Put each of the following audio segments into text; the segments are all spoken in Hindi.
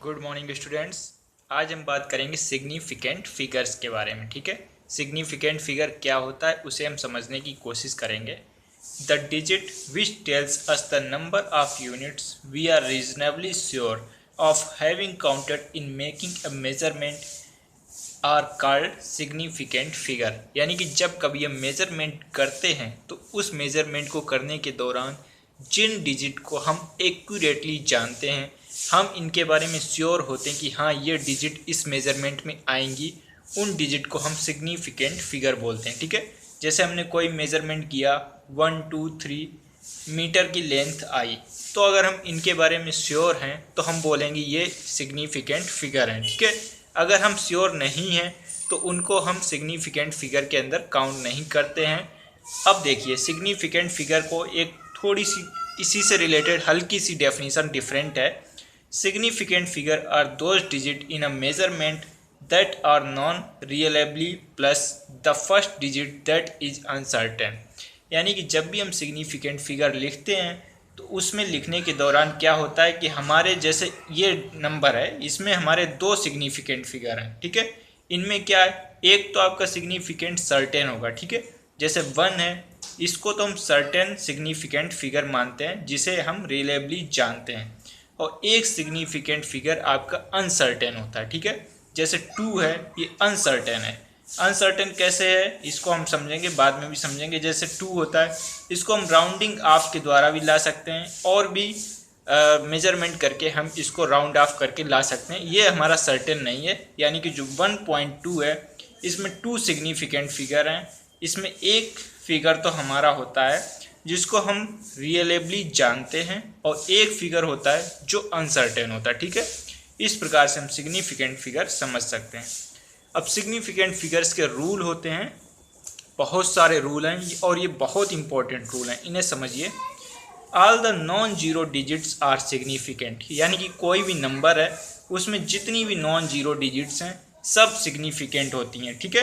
Good morning students. आज हम बात करेंगे सिग्निफिकेंट फिगर्स के बारे में। ठीक है, सिग्निफिकेंट फिगर क्या होता है उसे हम समझने की कोशिश करेंगे। The digit which tells us the number of units we are reasonably sure of having counted in making a measurement are called significant figure. यानी कि जब कभी हम मेजरमेंट करते हैं तो उस मेजरमेंट को करने के दौरान जिन डिजिट को हम एक्यूरेटली जानते हैं, हम इनके बारे में श्योर होते हैं कि हाँ ये डिजिट इस मेजरमेंट में आएंगी, उन डिजिट को हम सिग्निफिकेंट फिगर बोलते हैं। ठीक है, जैसे हमने कोई मेजरमेंट किया 1 2 3 मीटर की लेंथ आई, तो अगर हम इनके बारे में श्योर हैं तो हम बोलेंगे ये सिग्निफिकेंट फिगर हैं। ठीक है, अगर हम श्योर नहीं हैं तो उनको हम सिग्निफिकेंट फिगर के अंदर काउंट नहीं करते हैं। अब देखिए, सिग्निफिकेंट फिगर को एक थोड़ी सी इसी से रिलेटेड हल्की सी डेफिनेशन डिफरेंट है। Significant figure are those digit in a measurement that are known reliably plus the first digit that is uncertain. यानी कि जब भी हम सिग्निफिकेंट फिगर लिखते हैं तो उसमें लिखने के दौरान क्या होता है कि हमारे जैसे ये नंबर है, इसमें हमारे दो सिग्निफिकेंट फिगर हैं। ठीक है, इनमें क्या है, एक तो आपका सिग्निफिकेंट सर्टेन होगा। ठीक है, जैसे 1 है, इसको तो हम सर्टेन सिग्निफिकेंट फिगर मानते हैं जिसे हम रिलेबली जानते हैं, और एक सिग्निफिकेंट फिगर आपका अनसर्टेन होता है। ठीक है, जैसे 2 है, ये अनसर्टेन है। अनसर्टेन कैसे है इसको हम समझेंगे, बाद में भी समझेंगे। जैसे 2 होता है, इसको हम राउंडिंग ऑफ के द्वारा भी ला सकते हैं और भी मेजरमेंट करके हम इसको राउंड ऑफ करके ला सकते हैं। ये हमारा सर्टेन नहीं है। यानी कि जो 1.2 है, इसमें 2 सिग्निफिकेंट फिगर हैं। इसमें एक फिगर तो हमारा होता है जिसको हम रियलेबली जानते हैं, और एक फिगर होता है जो अनसर्टेन होता है। ठीक है, इस प्रकार से हम सिग्निफिकेंट फिगर समझ सकते हैं। अब सिग्निफिकेंट फिगर्स के रूल होते हैं, बहुत सारे रूल हैं और ये बहुत इंपॉर्टेंट रूल हैं, इन्हें समझिए। All the non zero digits are significant. यानी कि कोई भी नंबर है उसमें जितनी भी नॉन जीरो डिजिट्स हैं सब सिग्निफिकेंट होती हैं। ठीक है,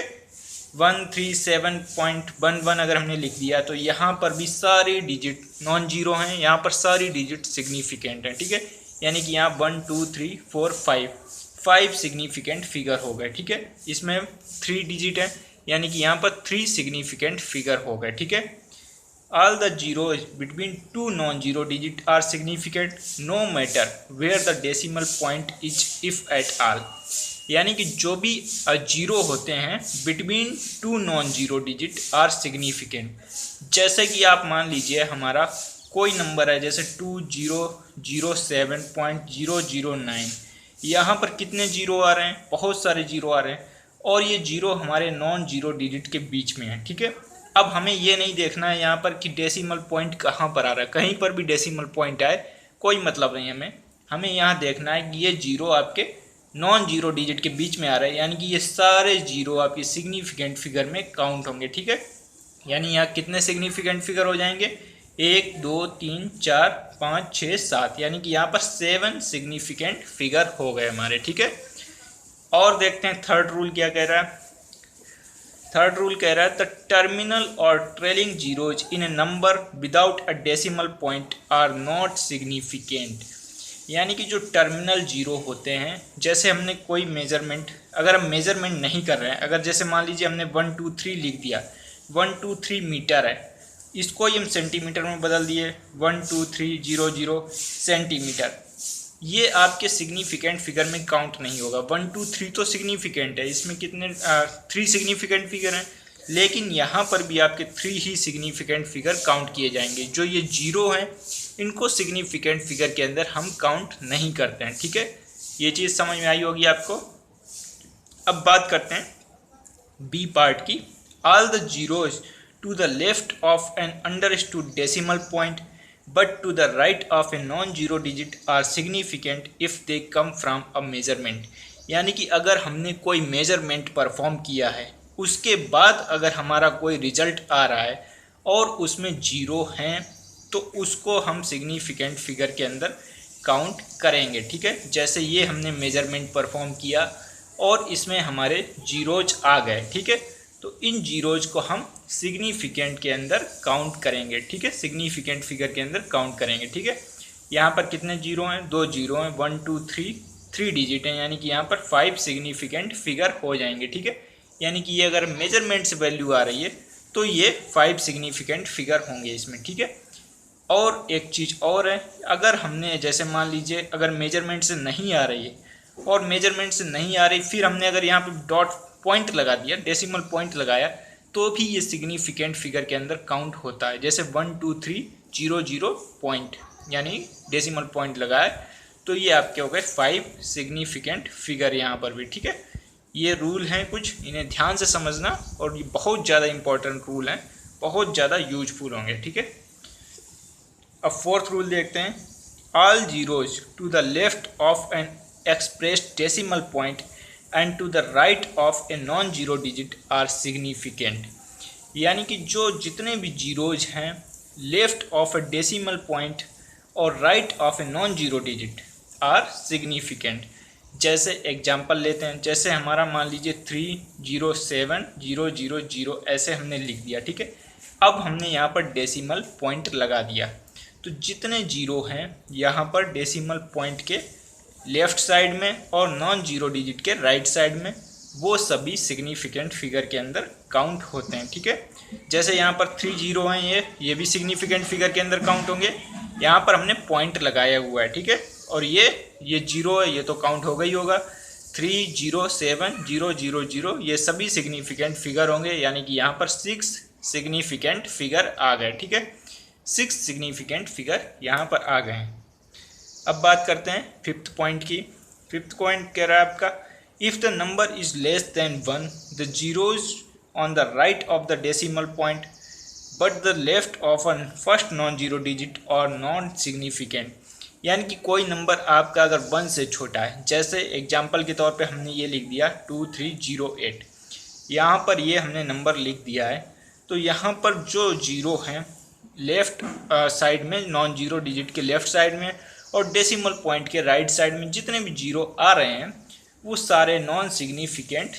137.11 अगर हमने लिख दिया तो यहाँ पर भी सारी डिजिट नॉन जीरो हैं, यहाँ पर सारी डिजिट सिग्निफिकेंट हैं। ठीक है, यानी कि यहाँ 1 2 3 4 5 सिग्निफिकेंट फिगर हो गए। ठीक है, इसमें 3 डिजिट है, यानी कि यहाँ पर 3 सिग्निफिकेंट फिगर हो गए। ठीक है, all the zero between 2 non zero digit are significant no matter where the decimal point is if at all. यानी कि जो भी जीरो होते हैं between 2 non zero digit are significant. जैसे कि आप मान लीजिए हमारा कोई नंबर है, जैसे 2007.009, यहाँ पर कितने जीरो आ रहे हैं, बहुत सारे जीरो आ रहे हैं, और ये जीरो हमारे नॉन जीरो डिजिट के बीच में है। ठीक है, अब हमें ये नहीं देखना है यहाँ पर कि डेसिमल पॉइंट कहाँ पर आ रहा है, कहीं पर भी डेसिमल पॉइंट आए कोई मतलब नहीं। हमें यहाँ देखना है कि ये जीरो आपके नॉन जीरो डिजिट के बीच में आ रहा है, यानी कि ये सारे जीरो आपके सिग्निफिकेंट फिगर में काउंट होंगे। ठीक है, यानी यहाँ कितने सिग्निफिकेंट फिगर हो जाएंगे, 1 2 3 4 5 6 7, यानी कि यहाँ पर 7 सिग्निफिकेंट फिगर हो गए हमारे। ठीक है, और देखते हैं थर्ड रूल क्या कह रहा है। थर्ड रूल कह रहा है the terminal or trailing zeros in a number without a decimal point are not significant. यानी कि जो टर्मिनल जीरो होते हैं, जैसे हमने कोई मेजरमेंट, अगर हम मेजरमेंट नहीं कर रहे हैं, अगर जैसे मान लीजिए हमने 1 2 3 लिख दिया, 1 2 3 मीटर है, इसको ही हम सेंटीमीटर में बदल दिए 1 2 3 0 0 सेंटीमीटर, ये आपके सिग्निफिकेंट फिगर में काउंट नहीं होगा। 1 2 3 तो सिग्निफिकेंट है, इसमें कितने 3 सिग्निफिकेंट फिगर हैं, लेकिन यहाँ पर भी आपके 3 ही सिग्निफिकेंट फिगर काउंट किए जाएंगे। जो ये जीरो हैं इनको सिग्निफिकेंट फिगर के अंदर हम काउंट नहीं करते हैं। ठीक है, ये चीज़ समझ में आई होगी आपको। अब बात करते हैं बी पार्ट की। All the zeros to the left of an understood decimal point but to the right of a non-zero digit are significant if they come from a measurement। यानी कि अगर हमने कोई मेजरमेंट परफॉर्म किया है, उसके बाद अगर हमारा कोई रिजल्ट आ रहा है और उसमें जीरो हैं, तो उसको हम सिग्निफिकेंट फिगर के अंदर काउंट करेंगे। ठीक है, जैसे ये हमने मेजरमेंट परफॉर्म किया और इसमें हमारे जीरोज आ गए। ठीक है, तो इन जीरोज को हम सिग्निफिकेंट के अंदर काउंट करेंगे। ठीक है, सिग्निफिकेंट फिगर के अंदर काउंट करेंगे। ठीक है, यहाँ पर कितने जीरो हैं, 2 जीरो हैं, 1 2 3 3 डिजिट हैं, यानी कि यहाँ पर 5 सिग्निफिकेंट फिगर हो जाएंगे। ठीक है, यानी कि ये अगर मेजरमेंट से वैल्यू आ रही है तो ये 5 सिग्निफिकेंट फिगर होंगे इसमें। ठीक है, और एक चीज़ और है, अगर हमने जैसे मान लीजिए अगर मेजरमेंट से नहीं आ रही है और मेजरमेंट से नहीं आ रही, फिर हमने अगर यहाँ पे डॉट पॉइंट लगा दिया, डेसिमल पॉइंट लगाया, तो भी ये सिग्निफिकेंट फिगर के अंदर काउंट होता है। जैसे 1 2 3 0 0 पॉइंट, यानी डेसिमल पॉइंट लगाया, तो ये आपके हो गए 5 सिग्निफिकेंट फिगर यहाँ पर भी। ठीक है, ये रूल हैं कुछ, इन्हें ध्यान से समझना, और ये बहुत ज़्यादा इंपॉर्टेंट रूल हैं, बहुत ज़्यादा यूजफुल होंगे। ठीक है, अब फोर्थ रूल देखते हैं। All zeros to the left of an expressed decimal point and to the right of a non zero digit are significant, यानी कि जो जितने भी जीरोज हैं left of a decimal point और right of a non zero digit are significant. जैसे एग्जांपल लेते हैं, जैसे हमारा मान लीजिए 307,000 ऐसे हमने लिख दिया। ठीक है, अब हमने यहाँ पर डेसिमल पॉइंट लगा दिया, तो जितने जीरो हैं यहाँ पर डेसिमल पॉइंट के लेफ़्ट साइड में और नॉन जीरो डिजिट के राइट साइड में, वो सभी सिग्निफिकेंट फिगर के अंदर काउंट होते हैं। ठीक है, जैसे यहाँ पर 3 जीरो हैं, ये भी सिग्निफिकेंट फिगर के अंदर काउंट होंगे। यहाँ पर हमने पॉइंट लगाया हुआ है। ठीक है, और ये जीरो है, ये तो काउंट हो गई होगा। 307,000 ये सभी सिग्निफिकेंट फिगर होंगे, यानी कि यहाँ पर 6 सिग्निफिकेंट फिगर आ गए। ठीक है, 6 सिग्निफिकेंट फिगर यहाँ पर आ गए हैं। अब बात करते हैं फिफ्थ पॉइंट की। फिफ्थ पॉइंट कह रहा है आपका, if the number is less than 1 the zeros on the right of the decimal point but the left of a first non zero digit और नॉन सिग्निफिकेंट, यानी कि कोई नंबर आपका अगर 1 से छोटा है, जैसे एग्जाम्पल के तौर पे हमने ये लिख दिया 2308, यहाँ पर ये हमने नंबर लिख दिया है, तो यहाँ पर जो जीरो हैं लेफ़्ट साइड में, नॉन जीरो डिजिट के लेफ़्ट साइड में और डेसिमल पॉइंट के राइट साइड में जितने भी जीरो आ रहे हैं वो सारे नॉन सिग्निफिकेंट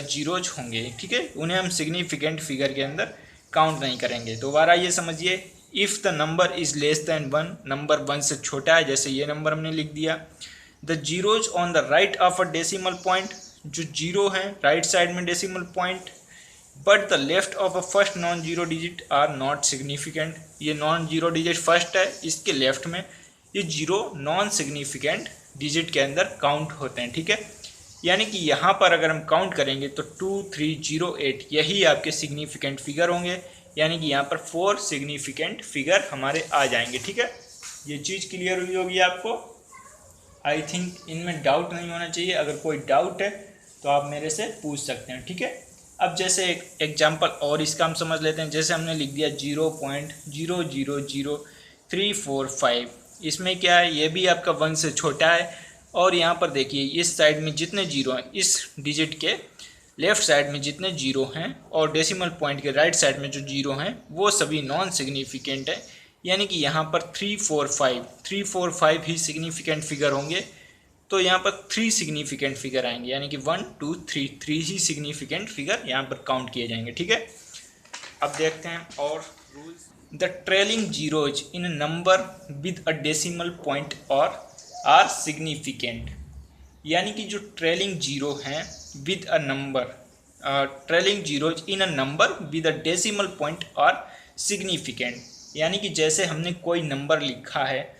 जीरोज होंगे। ठीक है, उन्हें हम सिग्निफिकेंट फिगर के अंदर काउंट नहीं करेंगे। दोबारा ये समझिए, if the number is less than 1, number 1 से छोटा है, जैसे ये नंबर हमने लिख दिया। The zeros on the right of a decimal point, जो जीरो हैं राइट साइड में decimal point, but the left of a first non zero digit are not significant, ये नॉन जीरो डिजिट फर्स्ट है, इसके लेफ्ट में ये जीरो नॉन सिग्निफिकेंट डिजिट के अंदर काउंट होते हैं। ठीक है, यानी कि यहाँ पर अगर हम काउंट करेंगे तो 2308 यही आपके सिग्निफिकेंट फिगर होंगे, यानी कि यहाँ पर 4 सिग्निफिकेंट फिगर हमारे आ जाएंगे। ठीक है, ये चीज़ क्लियर हुई होगी आपको। आई थिंक इनमें डाउट नहीं होना चाहिए, अगर कोई डाउट है तो आप मेरे से पूछ सकते हैं। ठीक है, अब जैसे एक एग्जाम्पल और इसका हम समझ लेते हैं। जैसे हमने लिख दिया 0.000345, इसमें क्या है, ये भी आपका 1 से छोटा है, और यहाँ पर देखिए इस साइड में जितने जीरो हैं, इस डिजिट के लेफ़्ट साइड में जितने जीरो हैं और डेसिमल पॉइंट के राइट साइड में जो जीरो हैं वो सभी नॉन सिग्निफिकेंट है, यानी कि यहाँ पर 345 ही सिग्निफिकेंट फिगर होंगे, तो यहाँ पर 3 सिग्निफिकेंट फिगर आएंगे, यानी कि 1 2 3 ही सिग्निफिकेंट फिगर यहाँ पर काउंट किए जाएंगे। ठीक है, अब देखते हैं और rules. The trailing zeros in number with a decimal point और आर सिग्निफिकेंट, यानी कि जो ट्रेलिंग जीरो हैं with a number, trailing zeros in a number with a decimal point और सिग्निफिकेंट, यानी कि जैसे हमने कोई नंबर लिखा है,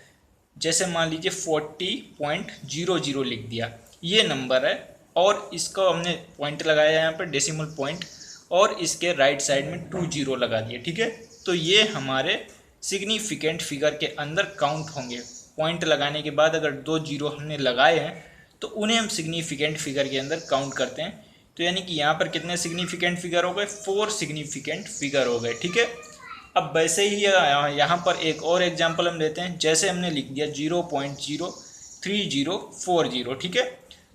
जैसे मान लीजिए 40.00 लिख दिया, ये नंबर है, और इसको हमने पॉइंट लगाया यहाँ पर डेसिमल पॉइंट, और इसके राइट साइड में 20 लगा दिए। ठीक है, तो ये हमारे सिग्निफिकेंट फिगर के अंदर काउंट होंगे। पॉइंट लगाने के बाद अगर 2 जीरो हमने लगाए हैं तो उन्हें हम सिग्निफिकेंट फिगर के अंदर काउंट करते हैं। तो यानी कि यहाँ पर कितने सिग्निफिकेंट फिगर हो गए, 4 सिग्निफिकेंट फिगर हो गए। ठीक है, अब वैसे ही यहाँ पर एक और एग्जांपल हम लेते हैं। जैसे हमने लिख दिया 0.03040। ठीक है,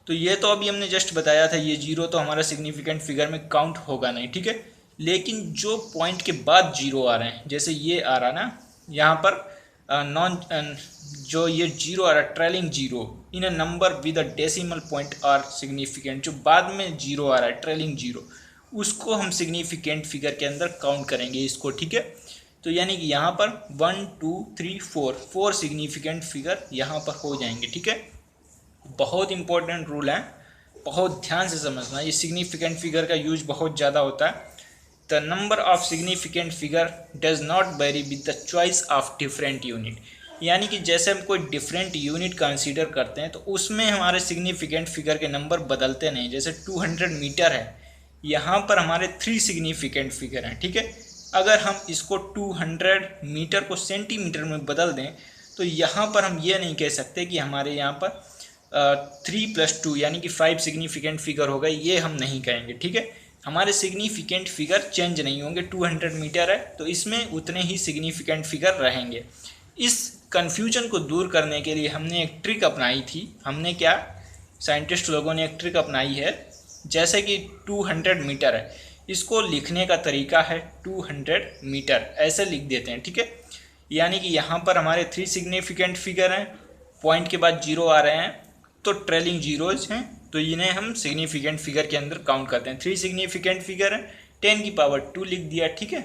तो ये तो अभी हमने जस्ट बताया था, ये जीरो तो हमारा सिग्निफिकेंट फिगर में काउंट होगा नहीं। ठीक है, लेकिन जो पॉइंट के बाद जीरो आ रहे हैं, जैसे ये आ रहा ना यहाँ पर जो ये जीरो आ रहा है trailing zero in a number with a decimal point are significant, जो बाद में जीरो आ रहा है ट्रेलिंग जीरो, उसको हम सिग्निफिकेंट फिगर के अंदर काउंट करेंगे इसको। ठीक है, तो यानी कि यहाँ पर 1 2 3 4 सिग्निफिकेंट फिगर यहाँ पर हो जाएंगे। ठीक है, बहुत इंपॉर्टेंट रूल है, बहुत ध्यान से समझना। ये सिग्निफिकेंट फिगर का यूज बहुत ज़्यादा होता है। The number of significant figure does not very with the choice of different unit. यानी कि जैसे हम कोई डिफरेंट यूनिट कंसीडर करते हैं तो उसमें हमारे सिग्निफिकेंट फिगर के नंबर बदलते नहीं। जैसे 200 मीटर है, यहाँ पर हमारे 3 सिग्निफिकेंट फिगर हैं, ठीक है। अगर हम इसको 200 मीटर को सेंटीमीटर में बदल दें तो यहाँ पर हम ये नहीं कह सकते कि हमारे यहाँ पर 3+2 यानी कि 5 सिग्निफिकेंट फिगर हो गए, ये हम नहीं कहेंगे, ठीक है। हमारे सिग्निफिकेंट फिगर चेंज नहीं होंगे। 200 मीटर है तो इसमें उतने ही सिग्निफिकेंट फिगर रहेंगे। इस कन्फ्यूजन को दूर करने के लिए हमने एक ट्रिक अपनाई थी। हमने क्या, साइंटिस्ट लोगों ने एक ट्रिक अपनाई है। जैसे कि 200 मीटर है, इसको लिखने का तरीका है 200 मीटर ऐसे लिख देते हैं, ठीक है। यानी कि यहाँ पर हमारे 3 सिग्निफिकेंट फिगर हैं, पॉइंट के बाद 0 आ रहे हैं तो ट्रेलिंग जीरोज हैं, तो इन्हें हम सिग्निफिकेंट फिगर के अंदर काउंट करते हैं। 3 सिग्निफिकेंट फिगर है, 10⁻² लिख दिया, ठीक है।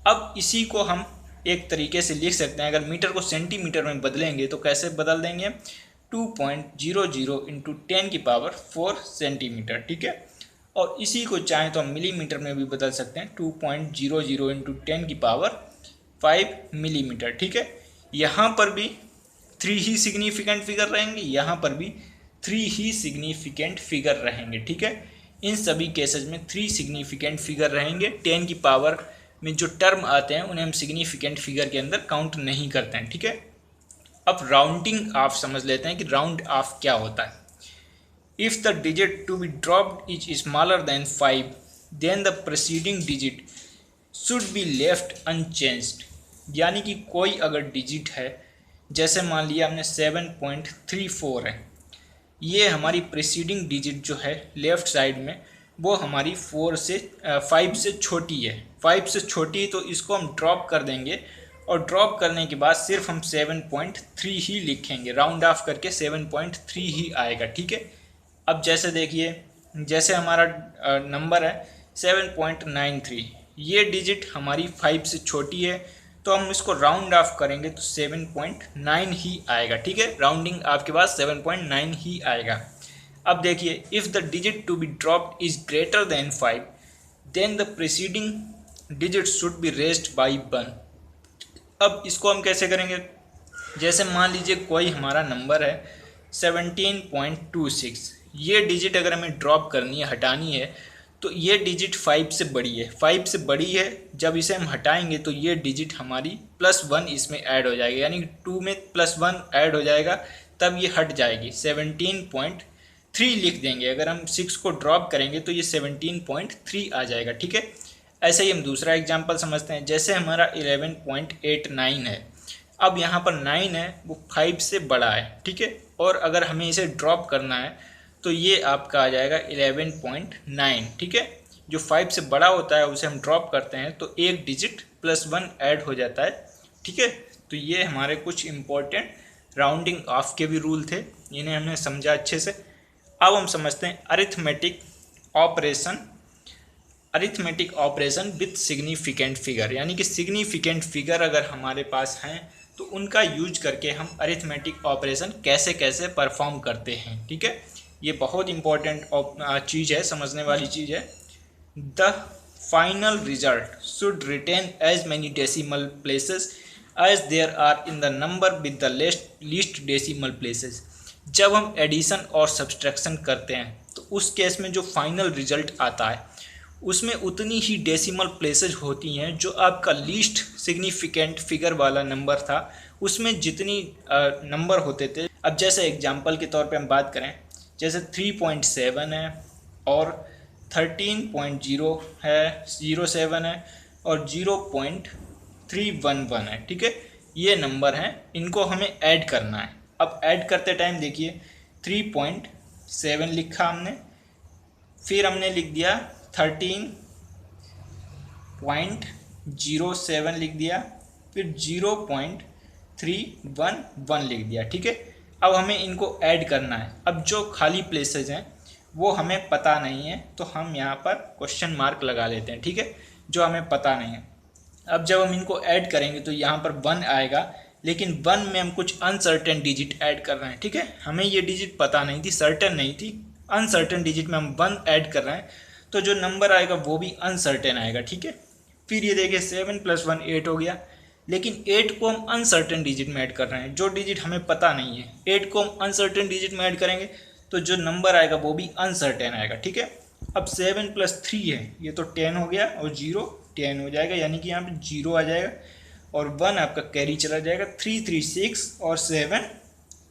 अब इसी को हम एक तरीके से लिख सकते हैं। अगर मीटर को सेंटीमीटर में बदलेंगे तो कैसे बदल देंगे, 2.00 × 10⁻4 सेंटीमीटर, ठीक है। और इसी को चाहें तो हम मिलीमीटर में भी बदल सकते हैं, 2.00 × 10⁵ मिलीमीटर, ठीक है। यहाँ पर भी 3 ही सिग्निफिकेंट फिगर रहेंगे, यहाँ पर भी 3 ही सिग्निफिकेंट फिगर रहेंगे, ठीक है। इन सभी केसेस में 3 सिग्निफिकेंट फिगर रहेंगे। 10 की पावर में जो टर्म आते हैं उन्हें हम सिग्निफिकेंट फिगर के अंदर काउंट नहीं करते हैं, ठीक है। अब राउंडिंग ऑफ समझ लेते हैं कि राउंड ऑफ क्या होता है। If the digit to be dropped is smaller than 5 then the preceding digit should be left unchanged. यानी कि कोई अगर डिजिट है, जैसे मान लिया हमने 7.34 है, ये हमारी प्रीसीडिंग डिजिट जो है लेफ़्ट साइड में वो हमारी 5 से छोटी है। 5 से छोटी तो इसको हम ड्रॉप कर देंगे और ड्रॉप करने के बाद सिर्फ हम 7.3 ही लिखेंगे, राउंड ऑफ करके 7.3 ही आएगा, ठीक है। अब जैसे देखिए, जैसे हमारा नंबर है 7.93, ये डिजिट हमारी 5 से छोटी है तो हम इसको राउंड ऑफ करेंगे तो 7.9 ही आएगा, ठीक है। राउंडिंग आपके पास 7.9 ही आएगा। अब देखिए, if the digit to be dropped is greater than 5 then the preceding digit should be raised by 1। अब इसको हम कैसे करेंगे, जैसे मान लीजिए कोई हमारा नंबर है 17.26, ये डिजिट अगर हमें ड्रॉप करनी है, हटानी है, तो ये डिजिट 5 से बड़ी है। 5 से बड़ी है, जब इसे हम हटाएंगे तो ये डिजिट हमारी +1 इसमें ऐड हो जाएगी, यानी 2 में +1 ऐड हो जाएगा, तब ये हट जाएगी। 17.3 लिख देंगे। अगर हम 6 को ड्रॉप करेंगे तो ये 17.3 आ जाएगा, ठीक है। ऐसे ही हम दूसरा एग्जाम्पल समझते हैं। जैसे हमारा 11.89 है, अब यहाँ पर 9 है, वो 5 से बड़ा है, ठीक है। और अगर हमें इसे ड्रॉप करना है तो ये आपका आ जाएगा 11.9, ठीक है। जो 5 से बड़ा होता है उसे हम ड्रॉप करते हैं तो एक डिजिट +1 ऐड हो जाता है, ठीक है। तो ये हमारे कुछ इम्पोर्टेंट राउंडिंग ऑफ के भी रूल थे, इन्हें हमने समझा अच्छे से। अब हम समझते हैं arithmetic operation with significant figure. यानी कि सिग्निफिकेंट फिगर अगर हमारे पास हैं तो उनका यूज करके हम अरिथमेटिक ऑपरेशन कैसे कैसे परफॉर्म करते हैं, ठीक है। ये बहुत इंपॉर्टेंट चीज़ है, समझने वाली चीज़ है। The final result should retain as many decimal places as there are in the number with the least decimal places. जब हम एडिशन और सब्सट्रैक्शन करते हैं तो उस केस में जो फाइनल रिजल्ट आता है उसमें उतनी ही डेसिमल प्लेसेस होती हैं जो आपका लीस्ट सिग्निफिकेंट फिगर वाला नंबर था उसमें जितनी नंबर होते थे। अब जैसे एग्जांपल के तौर पे हम बात करें, जैसे 3.7 है और 13.0 है, 07 है और 0.311 है, ठीक है। ये नंबर हैं, इनको हमें ऐड करना है। अब ऐड करते टाइम देखिए 3.7 लिखा हमने, फिर हमने लिख दिया 13.07 लिख दिया, फिर 0.311 लिख दिया, ठीक है। अब हमें इनको ऐड करना है। अब जो खाली प्लेसेस हैं वो हमें पता नहीं है तो हम यहाँ पर क्वेश्चन मार्क लगा लेते हैं, ठीक है, जो हमें पता नहीं है। अब जब हम इनको ऐड करेंगे तो यहाँ पर 1 आएगा, लेकिन 1 में हम कुछ अनसर्टेन डिजिट ऐड कर रहे हैं, ठीक है। हमें ये डिजिट पता नहीं थी, सर्टेन नहीं थी, अनसर्टेन डिजिट में हम 1 ऐड कर रहे हैं, तो जो नंबर आएगा वो भी अनसर्टेन आएगा, ठीक है। फिर ये देखिए 7 + 1 8 हो गया, लेकिन 8 को हम अनसर्टेन डिजिट में ऐड कर रहे हैं, जो डिजिट हमें पता नहीं है। 8 को हम अनसर्टेन डिजिट में ऐड करेंगे तो जो नंबर आएगा वो भी अनसर्टेन आएगा, ठीक है। अब 7 + 3 है, ये तो 10 हो गया, और 0 10 हो जाएगा, यानी कि यहाँ पे 0 आ जाएगा और 1 आपका कैरी चला जाएगा। 3 3 6 और 7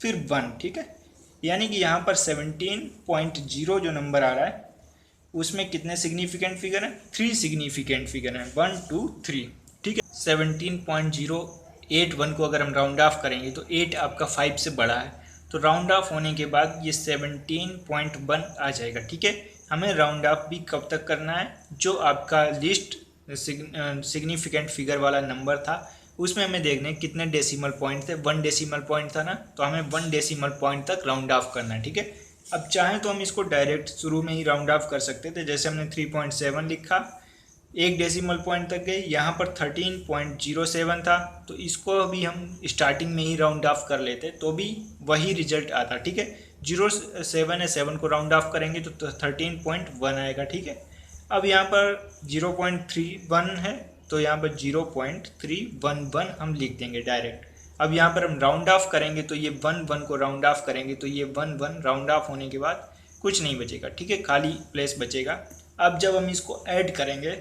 फिर 1, ठीक है। यानी कि यहाँ पर 17.0 जो नंबर आ रहा है उसमें कितने सिग्निफिकेंट फिगर हैं? 3 सिग्निफिकेंट फिगर हैं, 1 2 3, ठीक है। 17.081 को अगर हम राउंड ऑफ करेंगे तो 8 आपका 5 से बड़ा है, तो राउंड ऑफ होने के बाद ये 17.1 आ जाएगा, ठीक है। हमें राउंड ऑफ भी कब तक करना है? जो आपका लिस्ट सिग्निफिकेंट फिगर वाला नंबर था उसमें हमें देखना है कितने डेसिमल पॉइंट थे। 1 डेसिमल पॉइंट था ना, तो हमें 1 डेसिमल पॉइंट तक राउंड ऑफ करना है, ठीक है। अब चाहें तो हम इसको डायरेक्ट शुरू में ही राउंड ऑफ कर सकते थे, जैसे हमने 3.7 लिखा, 1 डेसिमल पॉइंट तक गए, यहाँ पर 13.07 था, तो इसको भी हम स्टार्टिंग में ही राउंड ऑफ कर लेते तो भी वही रिजल्ट आता, ठीक है। 0.7 है, 7 को राउंड ऑफ करेंगे तो 13.1 आएगा, ठीक है। अब यहाँ पर 0.31 है, तो यहाँ पर 0.311 हम लिख देंगे डायरेक्ट। अब यहाँ पर हम राउंड ऑफ करेंगे तो ये 1 को राउंड ऑफ करेंगे तो ये 1 राउंड ऑफ होने के बाद कुछ नहीं बचेगा, ठीक है, खाली प्लेस बचेगा। अब जब हम इसको ऐड करेंगे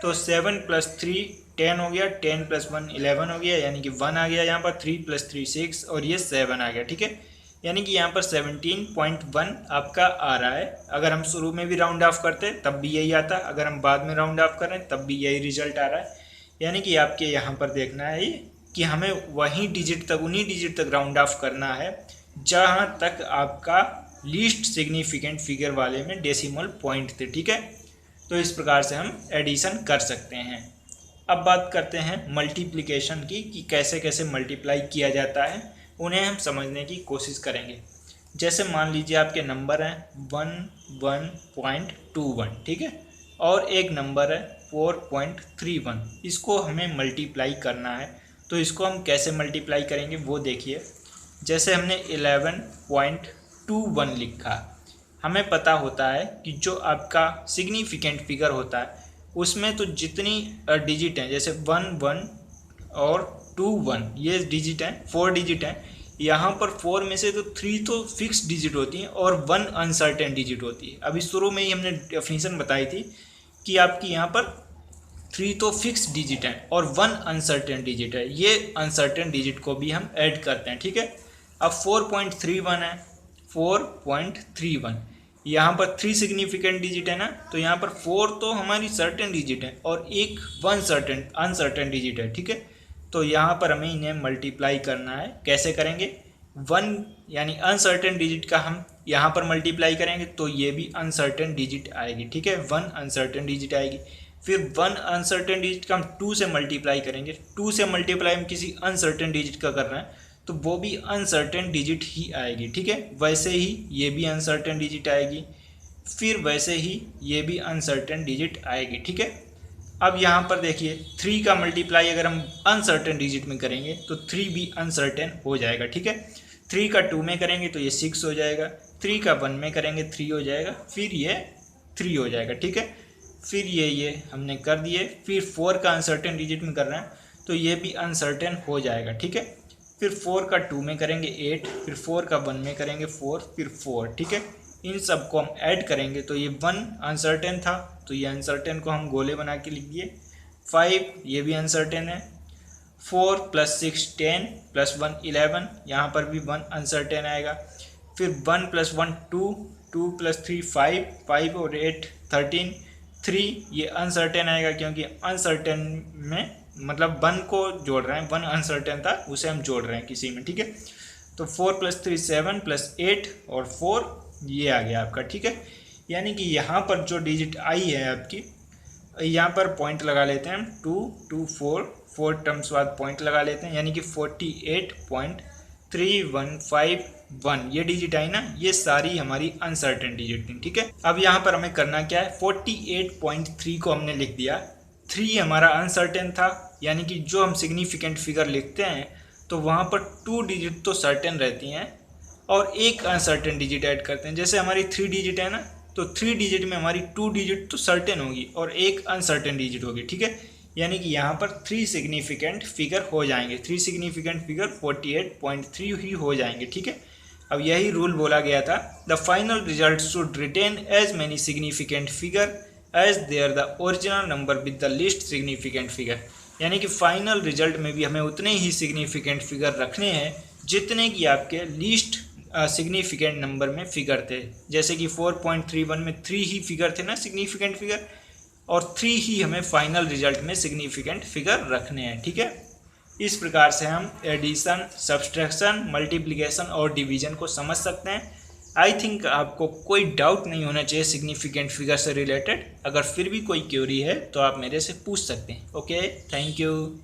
तो 7 + 3 10 हो गया, 10 + 1 11 हो गया, यानी कि 1 आ गया यहाँ पर, 3 + 3 6 और ये 7 आ गया, ठीक है। यानी कि यहाँ पर 17.1 आपका आ रहा है। अगर हम शुरू में भी राउंड ऑफ करते तब भी यही आता, अगर हम बाद में राउंड ऑफ करें तब भी यही रिजल्ट आ रहा है। यानी कि आपके यहाँ पर देखना है कि हमें वही डिजिट तक, उन्हीं डिजिट तक राउंड ऑफ करना है जहाँ तक आपका लीस्ट सिग्निफिकेंट फिगर वाले में डेसिमल पॉइंट थे, ठीक है। तो इस प्रकार से हम एडिशन कर सकते हैं। अब बात करते हैं मल्टीप्लिकेशन की, कि कैसे कैसे मल्टीप्लाई किया जाता है, उन्हें हम समझने की कोशिश करेंगे। जैसे मान लीजिए आपके नंबर हैं 11.21, ठीक है, और एक नंबर है 4.31, इसको हमें मल्टीप्लाई करना है। तो इसको हम कैसे मल्टीप्लाई करेंगे वो देखिए। जैसे हमने 11.21 लिखा, हमें पता होता है कि जो आपका सिग्निफिकेंट फिगर होता है उसमें तो जितनी डिजिट हैं, जैसे 1 1 और 2 1, ये डिजिट हैं, 4 डिजिट हैं। यहाँ पर 4 में से तो 3 तो फिक्स डिजिट होती हैं और 1 अनसर्टेन डिजिट होती है। अभी शुरू में ही हमने डेफिनेशन बताई थी कि आपकी यहाँ पर 3 तो फिक्स डिजिट हैं और 1 अनसर्टेन डिजिट है। ये अनसर्टेन डिजिट को भी हम ऐड करते हैं, ठीक है। अब 4.31 है, 4.31, यहाँ पर 3 सिग्निफिकेंट डिजिट है ना, तो यहाँ पर 4 तो हमारी सर्टेन डिजिट है और एक 1 अनसर्टेन डिजिट है, ठीक है। तो यहाँ पर हमें इन्हें मल्टीप्लाई करना है। कैसे करेंगे? 1 यानी अनसर्टेन डिजिट का हम यहाँ पर मल्टीप्लाई करेंगे तो ये भी अनसर्टेन डिजिट आएगी, ठीक है, 1 अनसर्टेन डिजिट आएगी। फिर 1 अनसर्टेन डिजिट का हम 2 से मल्टीप्लाई करेंगे, 2 से मल्टीप्लाई हम किसी अनसर्टेन डिजिट का कर रहे हैं तो वो भी अनसर्टेन डिजिट ही आएगी, ठीक है। वैसे ही ये भी अनसर्टेन डिजिट आएगी, फिर वैसे ही ये भी अनसर्टेन डिजिट आएगी, ठीक है। अब यहाँ पर देखिए 3 का मल्टीप्लाई अगर हम अनसर्टेन डिजिट में करेंगे तो 3 भी अनसर्टेन हो जाएगा, ठीक है। 3 का 2 में करेंगे तो ये 6 हो जाएगा, 3 का 1 में करेंगे 3 हो जाएगा, फिर ये 3 हो जाएगा, ठीक है। फिर ये हमने कर दिए। फिर 4 का अनसर्टेन डिजिट में कर रहे हैं तो ये भी अनसर्टेन हो जाएगा, ठीक है। फिर 4 का 2 में करेंगे 8, फिर 4 का 1 में करेंगे 4, फिर 4, ठीक है। इन सब को हम ऐड करेंगे तो ये 1 अनसर्टेन था तो ये अनसर्टेन को हम गोले बना के लिख दिए। 5 ये भी अनसर्टेन है। 4 + 6 10 + 1 11, यहाँ पर भी 1 अनसर्टेन आएगा। फिर 1 + 1 2, 2 + 3 5, 5 और 8 13, 3 ये अनसर्टेन आएगा क्योंकि अनसर्टेन में मतलब 1 को जोड़ रहे हैं, 1 अनसर्टेन था उसे हम जोड़ रहे हैं किसी में, ठीक है। तो 4 + 3 7 + 8 और 4 ये आ गया आपका, ठीक है। यानी कि यहाँ पर जो डिजिट आई है आपकी, यहाँ पर पॉइंट लगा लेते हैं हम 2 2 4 टर्म्स बाद पॉइंट लगा लेते हैं, यानी कि 48.3151 ये डिजिट आई ना, ये सारी हमारी अनसर्टेन डिजिट थी, ठीक है। अब यहाँ पर हमें करना क्या है, 48.3 को हमने लिख दिया। 3 हमारा अनसर्टेन था, यानी कि जो हम सिग्निफिकेंट फिगर लिखते हैं तो वहाँ पर 2 डिजिट तो सर्टेन रहती हैं और एक अनसर्टेन डिजिट ऐड करते हैं। जैसे हमारी 3 डिजिट है ना, तो 3 डिजिट में हमारी 2 डिजिट तो सर्टेन होगी और एक अनसर्टेन डिजिट होगी, ठीक है। यानी कि यहाँ पर 3 सिग्निफिकेंट फिगर हो जाएंगे, 3 सिग्निफिकेंट फिगर 48.3 ही हो जाएंगे, ठीक है। अब यही रूल बोला गया था, the final result should retain as many significant figure as there the original number with the least significant figure. यानी कि फाइनल रिजल्ट में भी हमें उतने ही सिग्निफिकेंट फिगर रखने हैं जितने कि आपके लीस्ट सिग्निफिकेंट नंबर में फिगर थे। जैसे कि 4.31 में 3 ही फिगर थे ना सिग्निफिकेंट फिगर, और 3 ही हमें फाइनल रिजल्ट में सिग्निफिकेंट फिगर रखने हैं, ठीक है। इस प्रकार से हम एडिशन, सब्सट्रैक्शन, मल्टीप्लिकेशन और डिवीजन को समझ सकते हैं। आई थिंक आपको कोई डाउट नहीं होना चाहिए सिग्निफिकेंट फिगर से रिलेटेड। अगर फिर भी कोई क्वेरी है तो आप मेरे से पूछ सकते हैं। Okay, thank you.